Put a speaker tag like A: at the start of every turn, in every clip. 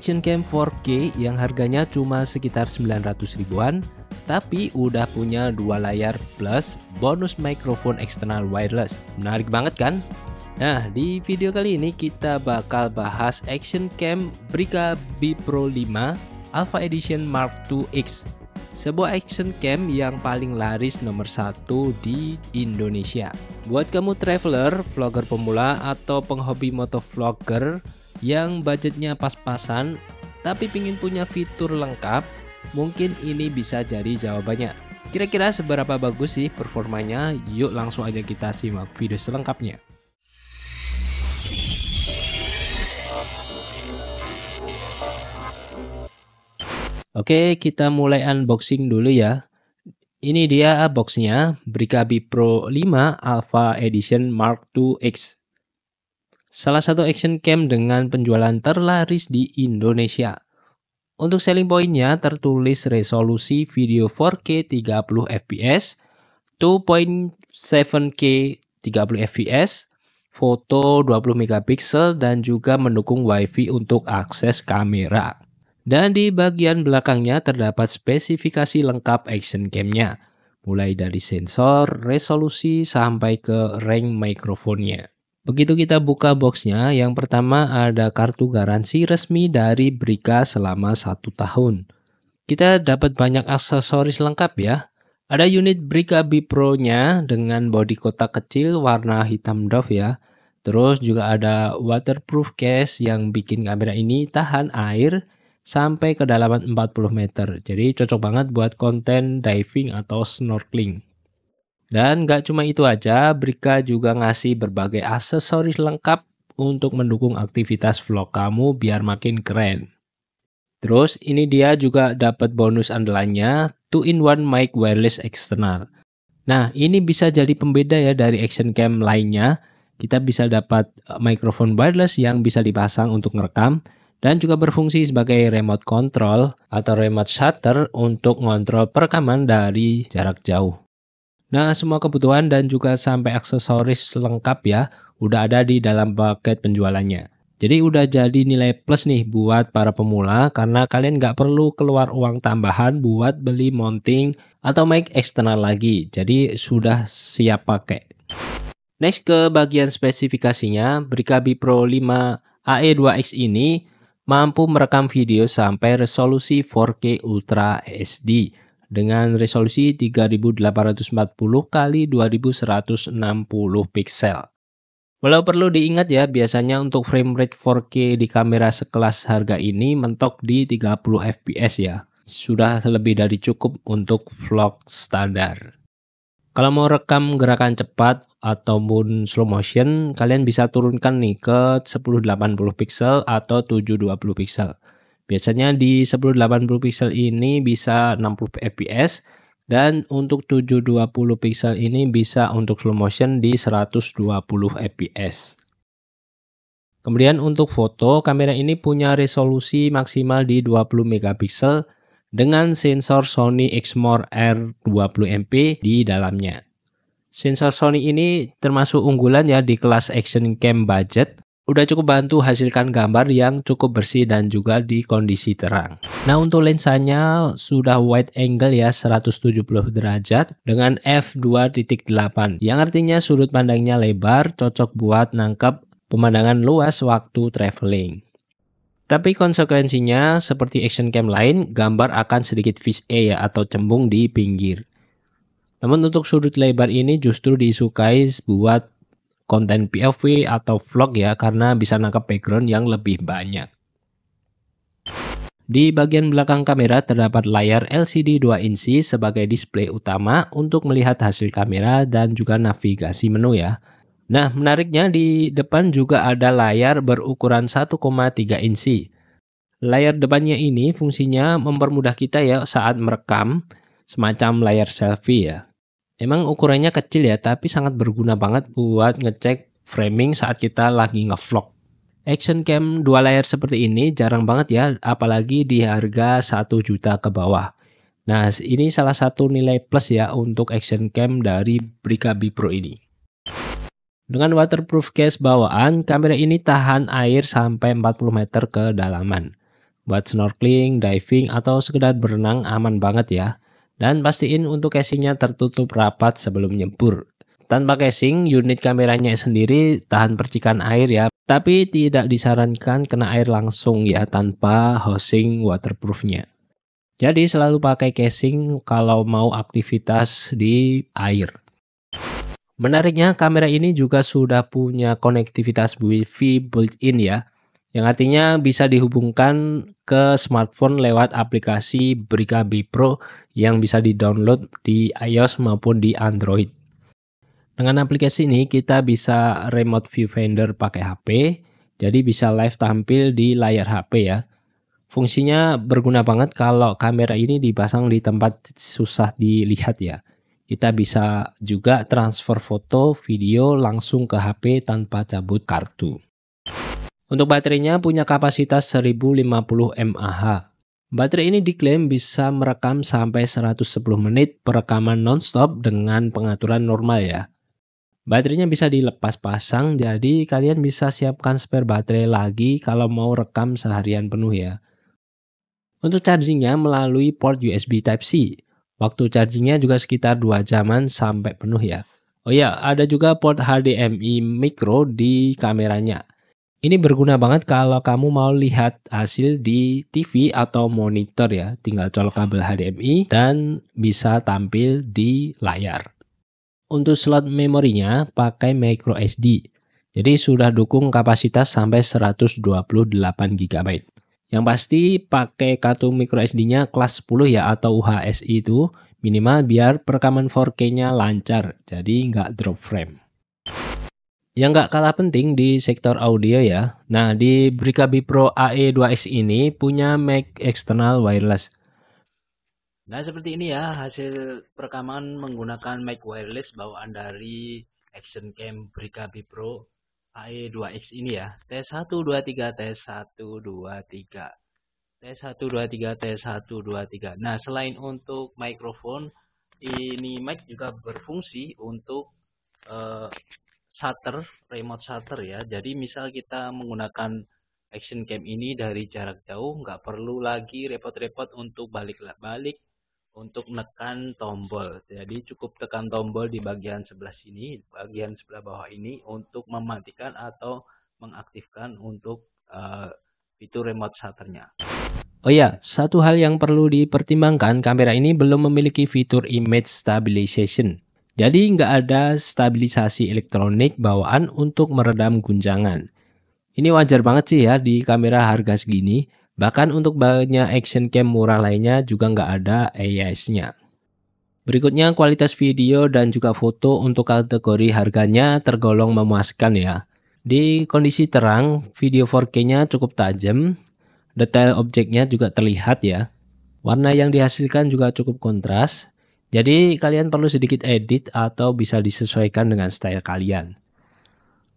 A: action cam 4K yang harganya cuma sekitar 900 ribuan, tapi udah punya dua layar plus bonus mikrofon eksternal wireless. Menarik banget kan? Nah, di video kali ini kita bakal bahas action cam Brica B Pro 5 Alpha Edition Mark II X. Sebuah action cam yang paling laris nomor 1 di Indonesia. Buat kamu traveler, vlogger pemula, atau penghobi motovlogger yang budgetnya pas-pasan tapi pingin punya fitur lengkap, mungkin ini bisa jadi jawabannya. Kira-kira seberapa bagus sih performanya? Yuk langsung aja kita simak video selengkapnya. Oke, kita mulai unboxing dulu ya. Ini dia boxnya, Brica B Pro 5 Alpha Edition Mark II X. Salah satu action cam dengan penjualan terlaris di Indonesia. Untuk selling pointnya tertulis resolusi video 4K 30 fps, 2.7K 30 fps, foto 20 megapiksel dan juga mendukung WiFi untuk akses kamera. Dan di bagian belakangnya terdapat spesifikasi lengkap action cam-nya, mulai dari sensor, resolusi, sampai ke range mikrofonnya. Begitu kita buka boxnya, yang pertama ada kartu garansi resmi dari Brica selama 1 tahun. Kita dapat banyak aksesoris lengkap ya. Ada unit Brica B Pro-nya dengan bodi kotak kecil warna hitam doff ya. Terus juga ada waterproof case yang bikin kamera ini tahan air sampai kedalaman 40 meter. Jadi cocok banget buat konten diving atau snorkeling. Dan gak cuma itu aja, Brica juga ngasih berbagai aksesoris lengkap untuk mendukung aktivitas vlog kamu biar makin keren. Terus ini dia juga dapat bonus andalannya, 2-in-1 mic wireless eksternal. Nah, ini bisa jadi pembeda ya dari action cam lainnya. Kita bisa dapat mikrofon wireless yang bisa dipasang untuk ngerekam dan juga berfungsi sebagai remote control atau remote shutter untuk ngontrol perekaman dari jarak jauh. Nah, semua kebutuhan dan juga sampai aksesoris lengkap ya, udah ada di dalam paket penjualannya. Jadi udah jadi nilai plus nih buat para pemula karena kalian nggak perlu keluar uang tambahan buat beli mounting atau mic eksternal lagi. Jadi sudah siap pakai. Next ke bagian spesifikasinya, Brica B Pro 5 AE2X ini mampu merekam video sampai resolusi 4K Ultra HD. Dengan resolusi 3840 x 2160 piksel. Walau perlu diingat ya, biasanya untuk frame rate 4K di kamera sekelas harga ini mentok di 30 fps ya. Sudah lebih dari cukup untuk vlog standar. Kalau mau rekam gerakan cepat ataupun slow motion, kalian bisa turunkan nih ke 1080 piksel atau 720 piksel. Biasanya di 1080 piksel ini bisa 60 fps dan untuk 720 piksel ini bisa untuk slow motion di 120 fps. Kemudian untuk foto, kamera ini punya resolusi maksimal di 20 megapiksel dengan sensor Sony Exmor R20MP di dalamnya. Sensor Sony ini termasuk unggulan ya di kelas action cam budget. Udah cukup bantu hasilkan gambar yang cukup bersih dan juga di kondisi terang. Nah, untuk lensanya sudah wide angle ya 170 derajat dengan f2.8 yang artinya sudut pandangnya lebar, cocok buat nangkep pemandangan luas waktu traveling. Tapi konsekuensinya seperti action cam lain, gambar akan sedikit fisheye ya atau cembung di pinggir. Namun untuk sudut lebar ini justru disukai buat konten POV atau vlog ya, karena bisa nangkap background yang lebih banyak. Di bagian belakang kamera terdapat layar LCD 2 inci sebagai display utama untuk melihat hasil kamera dan juga navigasi menu ya. Nah, menariknya di depan juga ada layar berukuran 1,3 inci. Layar depannya ini fungsinya mempermudah kita ya saat merekam, semacam layar selfie ya. Emang ukurannya kecil ya, tapi sangat berguna banget buat ngecek framing saat kita lagi ngevlog. Action cam 2 layar seperti ini jarang banget ya, apalagi di harga 1 juta ke bawah. Nah, ini salah satu nilai plus ya untuk action cam dari Brica B Pro ini. Dengan waterproof case bawaan, kamera ini tahan air sampai 40 meter kedalaman. Buat snorkeling, diving, atau sekedar berenang aman banget ya. Dan pastiin untuk casingnya tertutup rapat sebelum nyebur. Tanpa casing, unit kameranya sendiri tahan percikan air ya, tapi tidak disarankan kena air langsung ya tanpa housing waterproofnya. Jadi selalu pakai casing kalau mau aktivitas di air. Menariknya, kamera ini juga sudah punya konektivitas Wi-Fi built-in ya, yang artinya bisa dihubungkan ke smartphone lewat aplikasi Brika B Pro yang bisa di-download di iOS maupun di Android. Dengan aplikasi ini kita bisa remote viewfinder pakai HP, jadi bisa live tampil di layar HP ya. Fungsinya berguna banget kalau kamera ini dipasang di tempat susah dilihat ya. Kita bisa juga transfer foto, video langsung ke HP tanpa cabut kartu. Untuk baterainya punya kapasitas 1050 mAh. Baterai ini diklaim bisa merekam sampai 110 menit perekaman nonstop dengan pengaturan normal ya. Baterainya bisa dilepas pasang, jadi kalian bisa siapkan spare baterai lagi kalau mau rekam seharian penuh ya. Untuk chargingnya melalui port USB Type-C. Waktu chargingnya juga sekitar 2 jaman sampai penuh ya. Oh ya, ada juga port HDMI micro di kameranya. Ini berguna banget kalau kamu mau lihat hasil di TV atau monitor ya. Tinggal colok kabel HDMI dan bisa tampil di layar. Untuk slot memorinya pakai micro SD. Jadi sudah dukung kapasitas sampai 128 GB. Yang pasti pakai kartu micro SD-nya kelas 10 ya atau UHSI itu minimal biar perekaman 4K-nya lancar. Jadi nggak drop frame. Yang nggak kalah penting di sektor audio ya. Nah, di Brika B Pro AE2X ini punya mic eksternal wireless. Nah, seperti ini ya hasil perekaman menggunakan mic wireless bawaan dari Action Cam Brika B Pro AE2X ini ya. Tes 1 2 3 tes 1 2 3. Tes 1 2 3 tes 1 2 3. Nah, selain untuk mikrofon, ini mic juga berfungsi untuk shutter, remote shutter ya. Jadi misal kita menggunakan Action Cam ini dari jarak jauh, nggak perlu lagi repot-repot untuk balik-balik untuk menekan tombol. Jadi cukup tekan tombol di bagian sebelah sini, bagian sebelah bawah ini untuk mematikan atau mengaktifkan untuk fitur remote shutternya. Oh ya, satu hal yang perlu dipertimbangkan, kamera ini belum memiliki fitur image stabilization. Jadi nggak ada stabilisasi elektronik bawaan untuk meredam guncangan. Ini wajar banget sih ya di kamera harga segini. Bahkan untuk banyak action cam murah lainnya juga nggak ada AIS-nya. Berikutnya kualitas video dan juga foto untuk kategori harganya tergolong memuaskan ya. Di kondisi terang, video 4K-nya cukup tajam, detail objeknya juga terlihat ya. Warna yang dihasilkan juga cukup kontras. Jadi kalian perlu sedikit edit atau bisa disesuaikan dengan style kalian.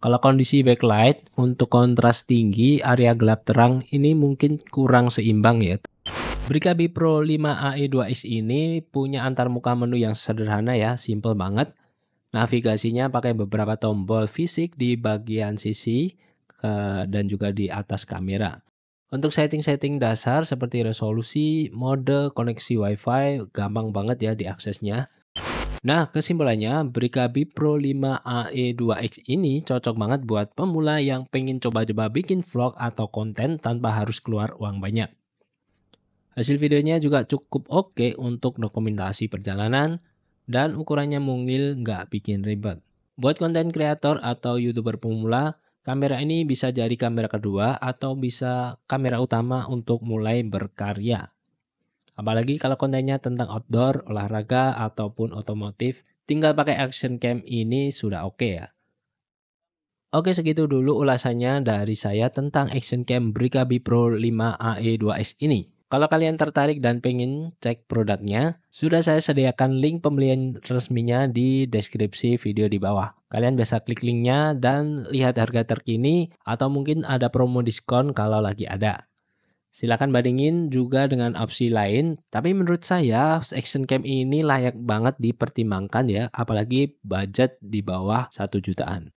A: Kalau kondisi backlight untuk kontras tinggi, area gelap terang ini mungkin kurang seimbang ya. Brika B Pro 5AE2X ini punya antarmuka menu yang sederhana ya, simple banget. Navigasinya pakai beberapa tombol fisik di bagian sisi dan juga di atas kamera. Untuk setting-setting dasar seperti resolusi, mode, koneksi WiFi, gampang banget ya diaksesnya. Nah, kesimpulannya, Brika B Pro 5AE2X ini cocok banget buat pemula yang pengen coba-coba bikin vlog atau konten tanpa harus keluar uang banyak. Hasil videonya juga cukup oke untuk dokumentasi perjalanan dan ukurannya mungil nggak bikin ribet. Buat konten kreator atau YouTuber pemula, kamera ini bisa jadi kamera kedua atau bisa kamera utama untuk mulai berkarya. Apalagi kalau kontennya tentang outdoor, olahraga, ataupun otomotif, tinggal pakai action cam ini sudah oke ya. Oke, segitu dulu ulasannya dari saya tentang action cam Brika B Pro 5AE2X ini. Kalau kalian tertarik dan pengen cek produknya, sudah saya sediakan link pembelian resminya di deskripsi video di bawah. Kalian bisa klik linknya dan lihat harga terkini atau mungkin ada promo diskon kalau lagi ada. Silakan bandingin juga dengan opsi lain, tapi menurut saya action cam ini layak banget dipertimbangkan ya, apalagi budget di bawah 1 jutaan.